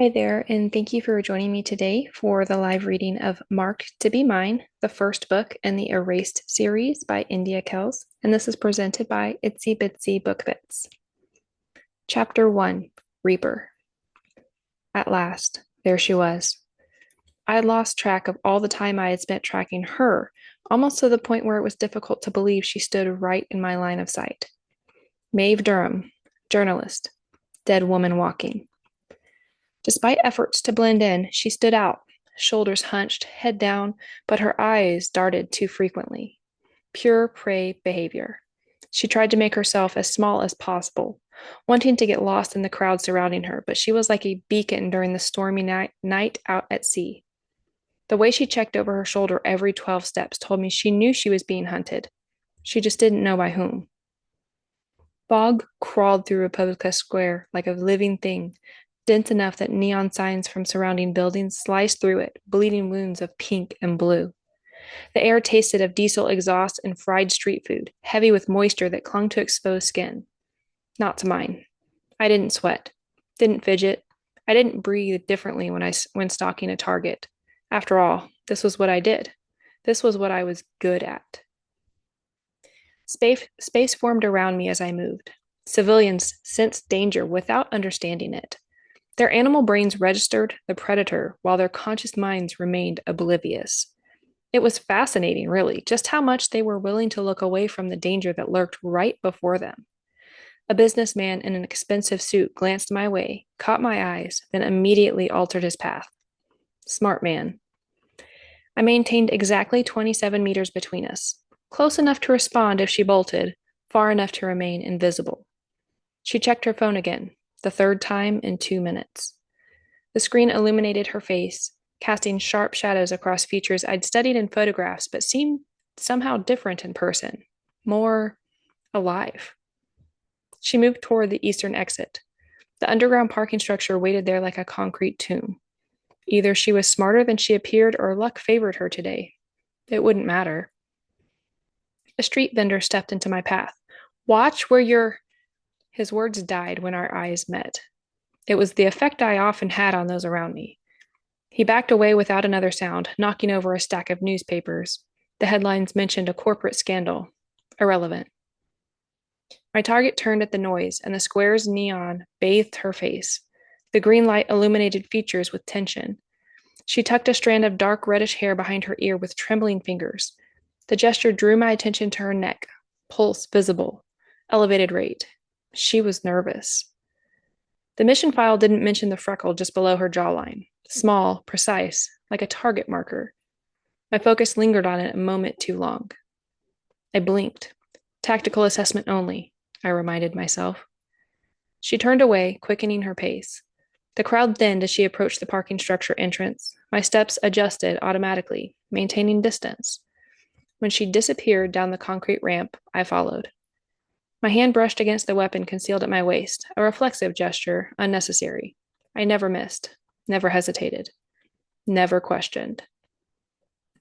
Hi there, and thank you for joining me today for the live reading of Marked to Be Mine, the first book in the Erased series by India Kells, and this is presented by Itsy Bitsy Book Bits. Chapter 1, Reaper. At last, there she was. I had lost track of all the time I had spent tracking her, almost to the point where it was difficult to believe she stood right in my line of sight. Maeve Durham, journalist, dead woman walking. Despite efforts to blend in, she stood out, shoulders hunched, head down, but her eyes darted too frequently. Pure prey behavior. She tried to make herself as small as possible, wanting to get lost in the crowd surrounding her, but she was like a beacon during the stormy night out at sea. The way she checked over her shoulder every 12 steps told me she knew she was being hunted. She just didn't know by whom. Fog crawled through Republica Square like a living thing, dense enough that neon signs from surrounding buildings sliced through it, bleeding wounds of pink and blue. The air tasted of diesel exhaust and fried street food, heavy with moisture that clung to exposed skin. Not to mine. I didn't sweat, didn't fidget. I didn't breathe differently when stalking a target. After all, this was what I did. This was what I was good at. Space formed around me as I moved. Civilians sensed danger without understanding it. Their animal brains registered the predator while their conscious minds remained oblivious. It was fascinating, really, just how much they were willing to look away from the danger that lurked right before them. A businessman in an expensive suit glanced my way, caught my eyes, then immediately altered his path. Smart man. I maintained exactly 27 meters between us, close enough to respond if she bolted, far enough to remain invisible. She checked her phone again, the third time in 2 minutes. The screen illuminated her face, casting sharp shadows across features I'd studied in photographs but seemed somehow different in person, more alive. She moved toward the eastern exit. The underground parking structure waited there like a concrete tomb. Either she was smarter than she appeared or luck favored her today. It wouldn't matter. A street vendor stepped into my path. Watch where you're. His words died when our eyes met. It was the effect I often had on those around me. He backed away without another sound, knocking over a stack of newspapers. The headlines mentioned a corporate scandal. Irrelevant. My target turned at the noise, and the square's neon bathed her face. The green light illuminated features with tension. She tucked a strand of dark reddish hair behind her ear with trembling fingers. The gesture drew my attention to her neck, pulse visible, elevated rate. She was nervous. The mission file didn't mention the freckle just below her jawline. Small, precise, like a target marker. My focus lingered on it a moment too long. I blinked. Tactical assessment only, I reminded myself. She turned away, quickening her pace. The crowd thinned as she approached the parking structure entrance. My steps adjusted automatically, maintaining distance. When she disappeared down the concrete ramp, I followed. My hand brushed against the weapon concealed at my waist, a reflexive gesture, unnecessary. I never missed, never hesitated, never questioned.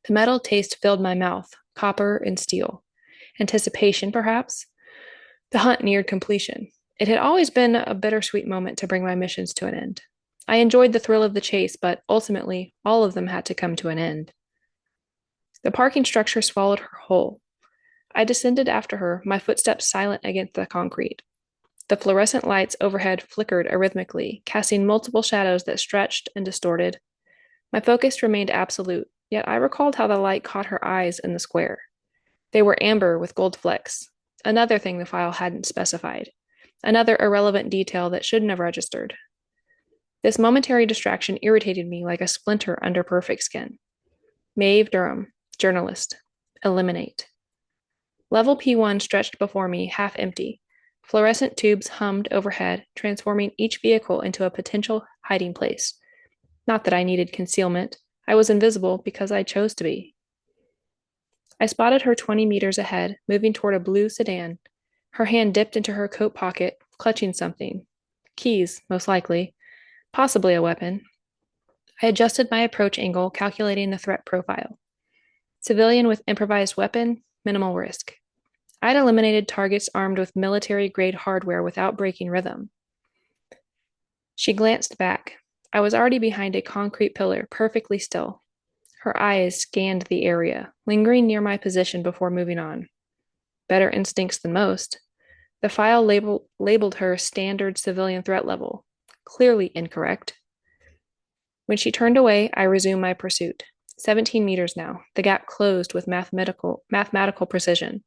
The metal taste filled my mouth, copper and steel. Anticipation, perhaps? The hunt neared completion. It had always been a bittersweet moment to bring my missions to an end. I enjoyed the thrill of the chase, but ultimately, all of them had to come to an end. The parking structure swallowed her whole. I descended after her, my footsteps silent against the concrete. The fluorescent lights overhead flickered arrhythmically, casting multiple shadows that stretched and distorted. My focus remained absolute, yet I recalled how the light caught her eyes in the square. They were amber with gold flecks, another thing the file hadn't specified, another irrelevant detail that shouldn't have registered. This momentary distraction irritated me like a splinter under perfect skin. Maeve Durham, journalist. Eliminate. Level P1 stretched before me, half empty. Fluorescent tubes hummed overhead, transforming each vehicle into a potential hiding place. Not that I needed concealment. I was invisible because I chose to be. I spotted her 20 meters ahead, moving toward a blue sedan. Her hand dipped into her coat pocket, clutching something. Keys, most likely. Possibly a weapon. I adjusted my approach angle, calculating the threat profile. Civilian with improvised weapon, minimal risk. I'd eliminated targets armed with military-grade hardware without breaking rhythm. She glanced back. I was already behind a concrete pillar, perfectly still. Her eyes scanned the area, lingering near my position before moving on. Better instincts than most. The file labeled her standard civilian threat level. Clearly incorrect. When she turned away, I resumed my pursuit. 17 meters now. The gap closed with mathematical precision.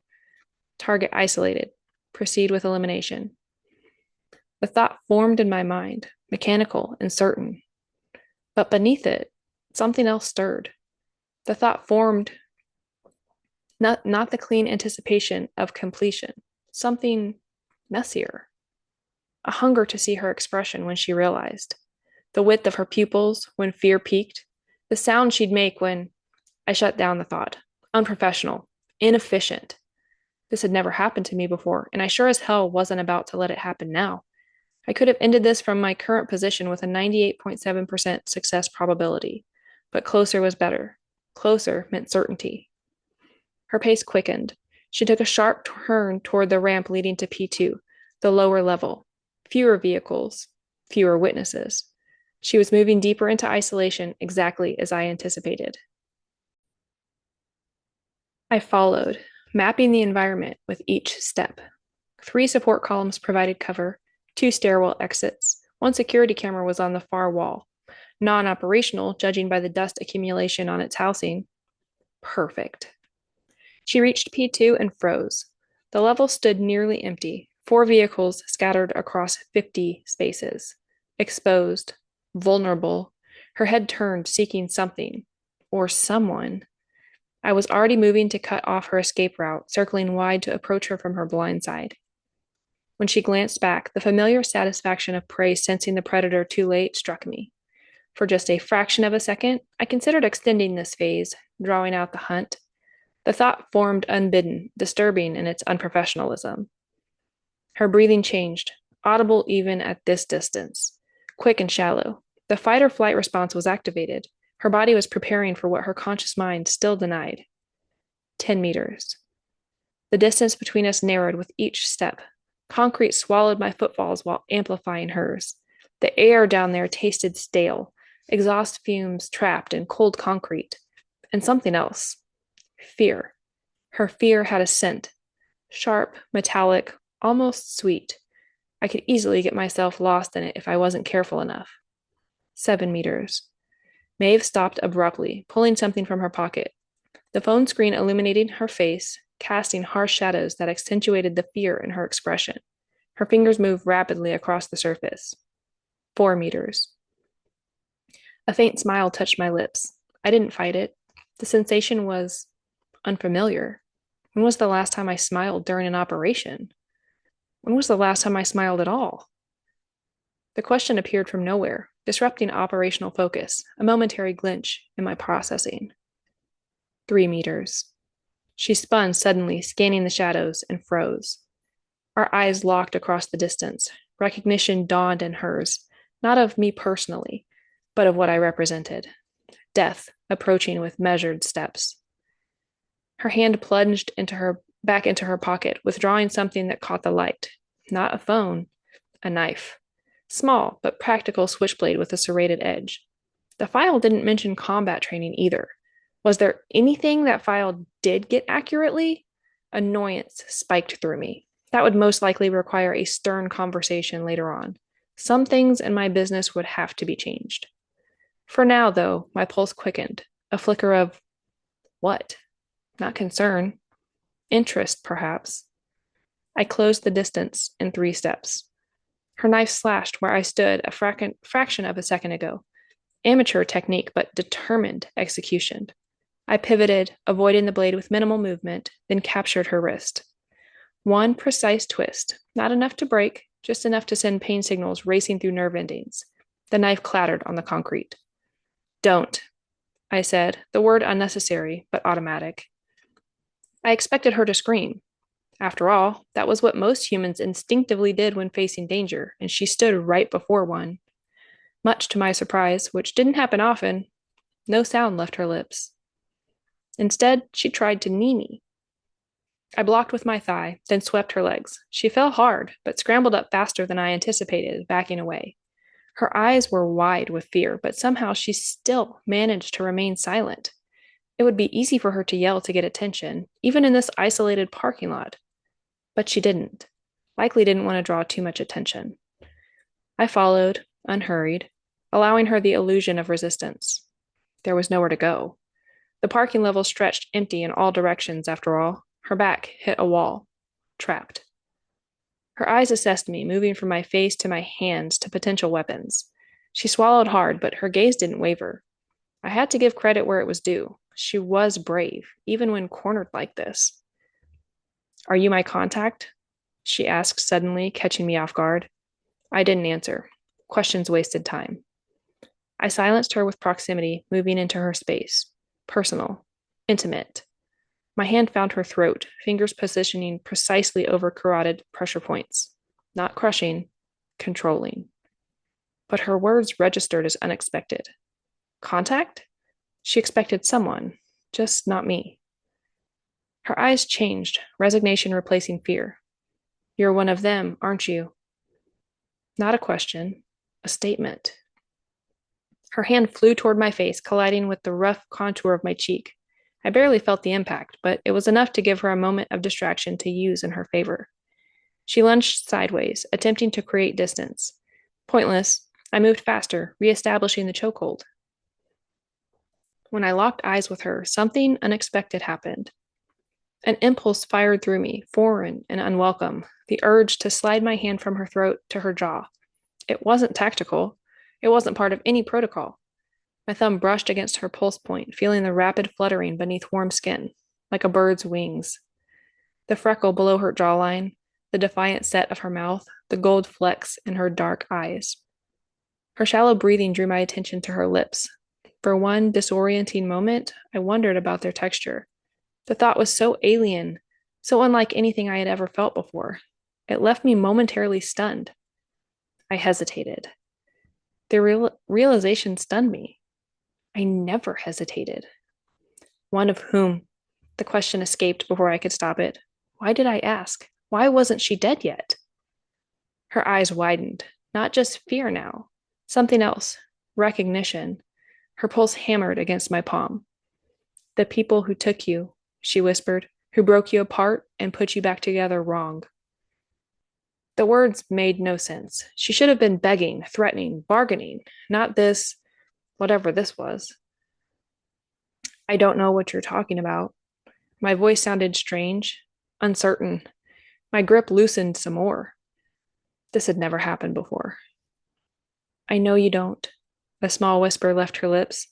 Target isolated. Proceed with elimination. The thought formed in my mind, mechanical and certain. But beneath it, something else stirred. The thought formed not the clean anticipation of completion, something messier. A hunger to see her expression when she realized. The width of her pupils when fear peaked. The sound she'd make when I shut down the thought. Unprofessional. Inefficient. This had never happened to me before, and I sure as hell wasn't about to let it happen now. I could have ended this from my current position with a 98.7% success probability, but closer was better. Closer meant certainty. Her pace quickened. She took a sharp turn toward the ramp leading to P2, the lower level. Fewer vehicles, fewer witnesses. She was moving deeper into isolation exactly as I anticipated. I followed, mapping the environment with each step. 3 support columns provided cover, 2 stairwell exits, 1 security camera was on the far wall. Non-operational, judging by the dust accumulation on its housing. Perfect. She reached P2 and froze. The level stood nearly empty, 4 vehicles scattered across 50 spaces. Exposed, vulnerable, her head turned, seeking something, or someone. I was already moving to cut off her escape route, circling wide to approach her from her blind side. When she glanced back, the familiar satisfaction of prey sensing the predator too late struck me. For just a fraction of a second, I considered extending this phase, drawing out the hunt. The thought formed unbidden, disturbing in its unprofessionalism. Her breathing changed, audible even at this distance. Quick and shallow. The fight or flight response was activated. Her body was preparing for what her conscious mind still denied. 10 meters. The distance between us narrowed with each step. Concrete swallowed my footfalls while amplifying hers. The air down there tasted stale, exhaust fumes trapped in cold concrete. And something else. Fear. Her fear had a scent. Sharp, metallic, almost sweet. I could easily get myself lost in it if I wasn't careful enough. 7 meters. Maeve stopped abruptly, pulling something from her pocket. The phone screen illuminating her face, casting harsh shadows that accentuated the fear in her expression. Her fingers moved rapidly across the surface. 4 meters. A faint smile touched my lips. I didn't fight it. The sensation was unfamiliar. When was the last time I smiled during an operation? When was the last time I smiled at all? The question appeared from nowhere, disrupting operational focus, a momentary glitch in my processing. 3 meters. She spun suddenly, scanning the shadows, and froze. Our eyes locked across the distance. Recognition dawned in hers, not of me personally, but of what I represented. Death approaching with measured steps. Her hand plunged back into her pocket, withdrawing something that caught the light. Not a phone, a knife. Small, but practical switchblade with a serrated edge. The file didn't mention combat training either. Was there anything that file did get accurately? Annoyance spiked through me. That would most likely require a stern conversation later on. Some things in my business would have to be changed. For now, though, my pulse quickened. A flicker of what? Not concern. Interest, perhaps. I closed the distance in 3 steps. Her knife slashed where I stood a fraction of a second ago. Amateur technique, but determined execution. I pivoted, avoiding the blade with minimal movement, then captured her wrist. 1 precise twist, not enough to break, just enough to send pain signals racing through nerve endings. The knife clattered on the concrete. Don't, I said, the word unnecessary, but automatic. I expected her to scream. After all, that was what most humans instinctively did when facing danger, and she stood right before one. Much to my surprise, which didn't happen often, no sound left her lips. Instead, she tried to knee me. I blocked with my thigh, then swept her legs. She fell hard, but scrambled up faster than I anticipated, backing away. Her eyes were wide with fear, but somehow she still managed to remain silent. It would be easy for her to yell to get attention, even in this isolated parking lot. But she didn't. Likely didn't want to draw too much attention. I followed, unhurried, allowing her the illusion of resistance. There was nowhere to go. The parking level stretched empty in all directions, after all. Her back hit a wall. Trapped. Her eyes assessed me, moving from my face to my hands to potential weapons. She swallowed hard, but her gaze didn't waver. I had to give credit where it was due. She was brave, even when cornered like this. "Are you my contact?" she asked suddenly, catching me off guard. I didn't answer. Questions wasted time. I silenced her with proximity, moving into her space. Personal. Intimate. My hand found her throat, fingers positioning precisely over carotid pressure points. Not crushing, controlling. But her words registered as unexpected. Contact? She expected someone, just not me. Her eyes changed, resignation replacing fear. "You're one of them, aren't you?" Not a question, a statement. Her hand flew toward my face, colliding with the rough contour of my cheek. I barely felt the impact, but it was enough to give her a moment of distraction to use in her favor. She lunged sideways, attempting to create distance. Pointless. I moved faster, reestablishing the chokehold. When I locked eyes with her, something unexpected happened. An impulse fired through me, foreign and unwelcome, the urge to slide my hand from her throat to her jaw. It wasn't tactical. It wasn't part of any protocol. My thumb brushed against her pulse point, feeling the rapid fluttering beneath warm skin, like a bird's wings. The freckle below her jawline, the defiant set of her mouth, the gold flecks in her dark eyes. Her shallow breathing drew my attention to her lips. For one disorienting moment, I wondered about their texture. The thought was so alien, so unlike anything I had ever felt before. It left me momentarily stunned. I hesitated. The realization stunned me. I never hesitated. One of whom? The question escaped before I could stop it. Why did I ask? Why wasn't she dead yet? Her eyes widened. Not just fear now. Something else. Recognition. Her pulse hammered against my palm. "The people who took you," she whispered, "who broke you apart and put you back together wrong." The words made no sense. She should have been begging, threatening, bargaining, not this, whatever this was. "I don't know what you're talking about." My voice sounded strange, uncertain. My grip loosened some more. This had never happened before. "I know you don't." A small whisper left her lips.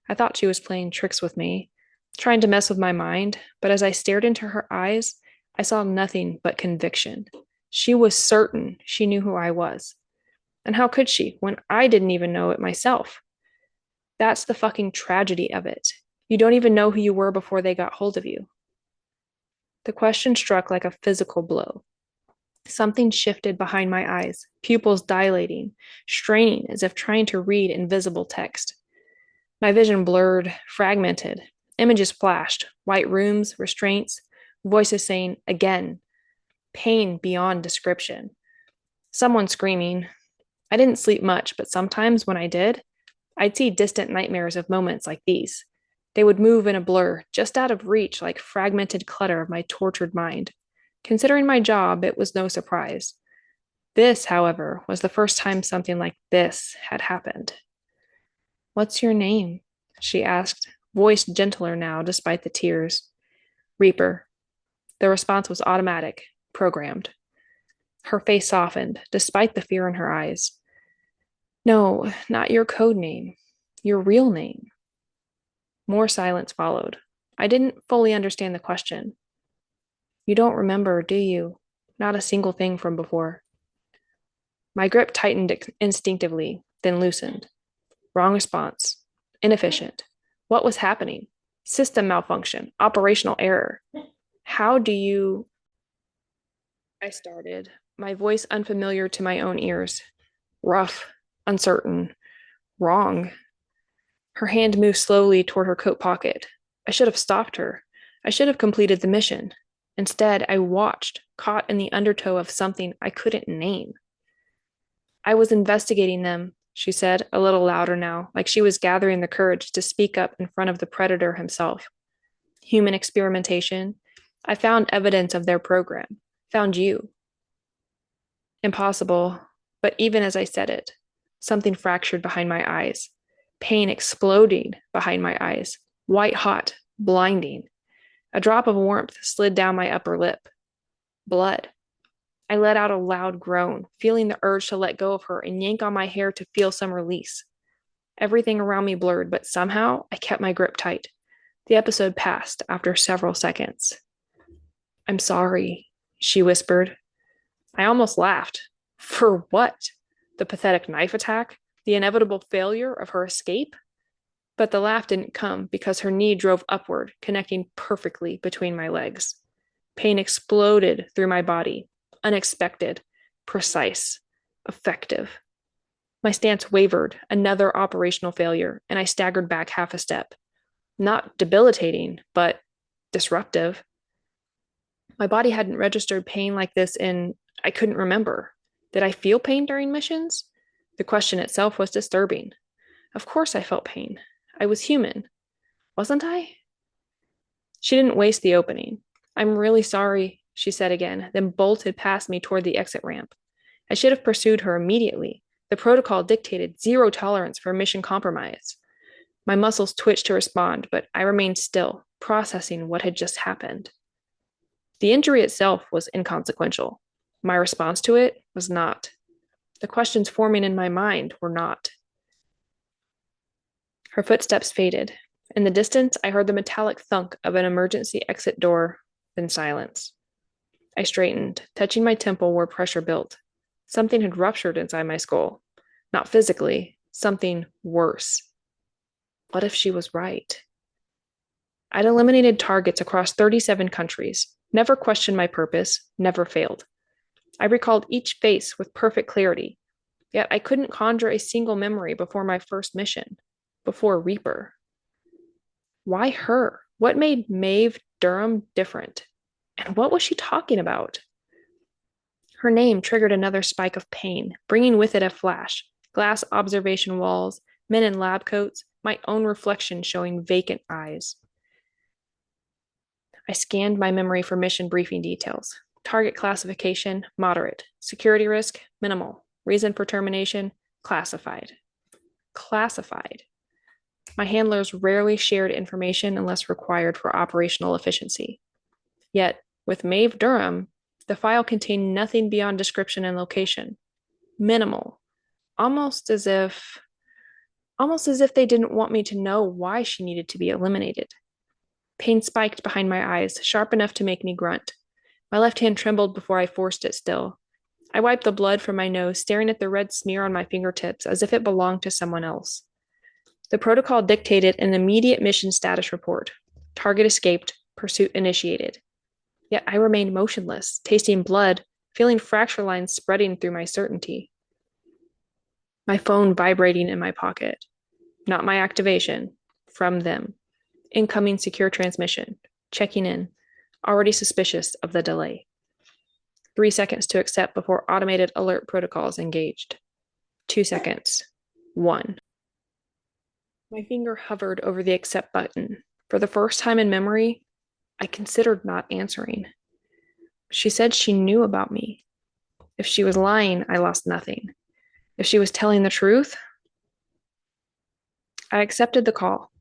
I thought she was playing tricks with me, trying to mess with my mind, but as I stared into her eyes, I saw nothing but conviction. She was certain she knew who I was. And how could she, when I didn't even know it myself? That's the fucking tragedy of it. You don't even know who you were before they got hold of you. The question struck like a physical blow. Something shifted behind my eyes, pupils dilating, straining as if trying to read invisible text. My vision blurred, fragmented. Images flashed, white rooms, restraints, voices saying, "Again." Pain beyond description. Someone screaming. I didn't sleep much, but sometimes when I did, I'd see distant nightmares of moments like these. They would move in a blur, just out of reach, like fragmented clutter of my tortured mind. Considering my job, it was no surprise. This, however, was the first time something like this had happened. "What's your name?" she asked, voice gentler now despite the tears. "Reaper." The response was automatic, programmed. Her face softened, despite the fear in her eyes. "No, not your code name. Your real name." More silence followed. I didn't fully understand the question. "You don't remember, do you? Not a single thing from before." My grip tightened instinctively, then loosened. Wrong response. Inefficient. What was happening? System malfunction. Operational error. "How do you..." I started, my voice unfamiliar to my own ears. Rough, uncertain, wrong. Her hand moved slowly toward her coat pocket. I should have stopped her. I should have completed the mission. Instead, I watched, caught in the undertow of something I couldn't name. I was investigating them, she said, a little louder now, like she was gathering the courage to speak up in front of the predator himself. Human experimentation. I found evidence of their program. Found you. Impossible. But even as I said it, something fractured behind my eyes. Pain exploding behind my eyes. White hot, blinding. A drop of warmth slid down my upper lip. Blood. I let out a loud groan, feeling the urge to let go of her and yank on my hair to feel some release. Everything around me blurred, but somehow I kept my grip tight. The episode passed after several seconds. I'm sorry, she whispered. I almost laughed. For what? The pathetic knife attack? The inevitable failure of her escape? But the laugh didn't come because her knee drove upward, connecting perfectly between my legs. Pain exploded through my body. Unexpected, precise, effective. My stance wavered, another operational failure, and I staggered back half a step. Not debilitating, but disruptive. My body hadn't registered pain like this I couldn't remember. Did I feel pain during missions? The question itself was disturbing. Of course I felt pain. I was human. Wasn't I? She didn't waste the opening. I'm really sorry, she said again, then bolted past me toward the exit ramp. I should have pursued her immediately. The protocol dictated zero tolerance for mission compromise. My muscles twitched to respond, but I remained still, processing what had just happened. The injury itself was inconsequential. My response to it was not. The questions forming in my mind were not. Her footsteps faded. In the distance, I heard the metallic thunk of an emergency exit door, then silence. I straightened, touching my temple where pressure built. Something had ruptured inside my skull. Not physically, something worse. What if she was right? I'd eliminated targets across 37 countries, never questioned my purpose, never failed. I recalled each face with perfect clarity, yet I couldn't conjure a single memory before my first mission, before Reaper. Why her? What made Maeve Durham different? And what was she talking about? Her name triggered another spike of pain, bringing with it a flash. Glass observation walls, men in lab coats, my own reflection showing vacant eyes. I scanned my memory for mission briefing details. Target classification, moderate. Security risk, minimal. Reason for termination, classified. Classified. My handlers rarely shared information unless required for operational efficiency. Yet, with Maeve Durham, the file contained nothing beyond description and location. Minimal. Almost as if they didn't want me to know why she needed to be eliminated. Pain spiked behind my eyes, sharp enough to make me grunt. My left hand trembled before I forced it still. I wiped the blood from my nose, staring at the red smear on my fingertips as if it belonged to someone else. The protocol dictated an immediate mission status report. Target escaped, pursuit initiated. Yet I remained motionless, tasting blood, feeling fracture lines spreading through my certainty. My phone vibrating in my pocket. Not my activation. From them. Incoming secure transmission. Checking in. Already suspicious of the delay. 3 seconds to accept before automated alert protocols engaged. 2 seconds. 1. My finger hovered over the accept button. For the first time in memory, I considered not answering. She said she knew about me. If she was lying, I lost nothing. If she was telling the truth, I accepted the call.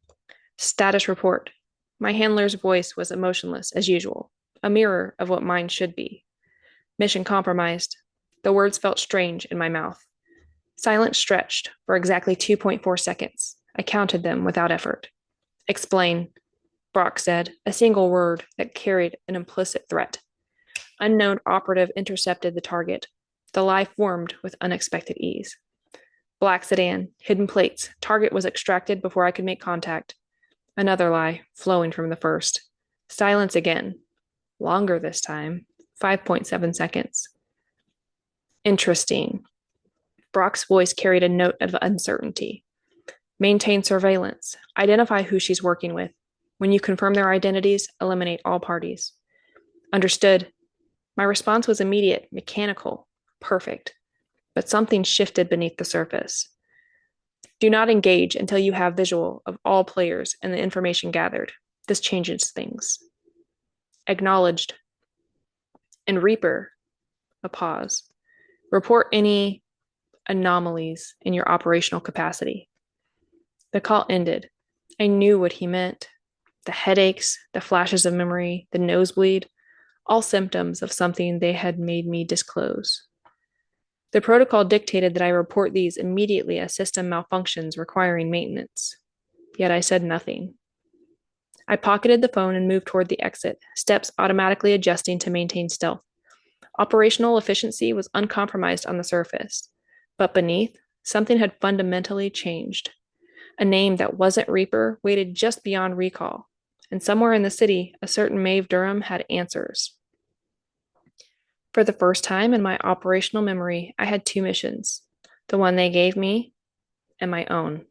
Status report. My handler's voice was emotionless, as usual, a mirror of what mine should be. Mission compromised. The words felt strange in my mouth. Silence stretched for exactly 2.4 seconds. I counted them without effort. Explain, Brock said, a single word that carried an implicit threat. Unknown operative intercepted the target. The lie formed with unexpected ease. Black sedan, hidden plates. Target was extracted before I could make contact. Another lie, flowing from the first. Silence again. Longer this time. 5.7 seconds. Interesting. Brock's voice carried a note of uncertainty. Maintain surveillance. Identify who she's working with. When you confirm their identities, eliminate all parties. Understood. My response was immediate, mechanical, perfect. But something shifted beneath the surface. Do not engage until you have visual of all players and the information gathered. This changes things. Acknowledged. And Reaper, a pause. Report any anomalies in your operational capacity. The call ended. I knew what he meant. The headaches, the flashes of memory, the nosebleed, all symptoms of something they had made me disclose. The protocol dictated that I report these immediately as system malfunctions requiring maintenance. Yet I said nothing. I pocketed the phone and moved toward the exit, steps automatically adjusting to maintain stealth. Operational efficiency was uncompromised on the surface, but beneath, something had fundamentally changed. A name that wasn't Reaper waited just beyond recall, and somewhere in the city, a certain Maeve Durham had answers. For the first time in my operational memory, I had two missions, the one they gave me and my own.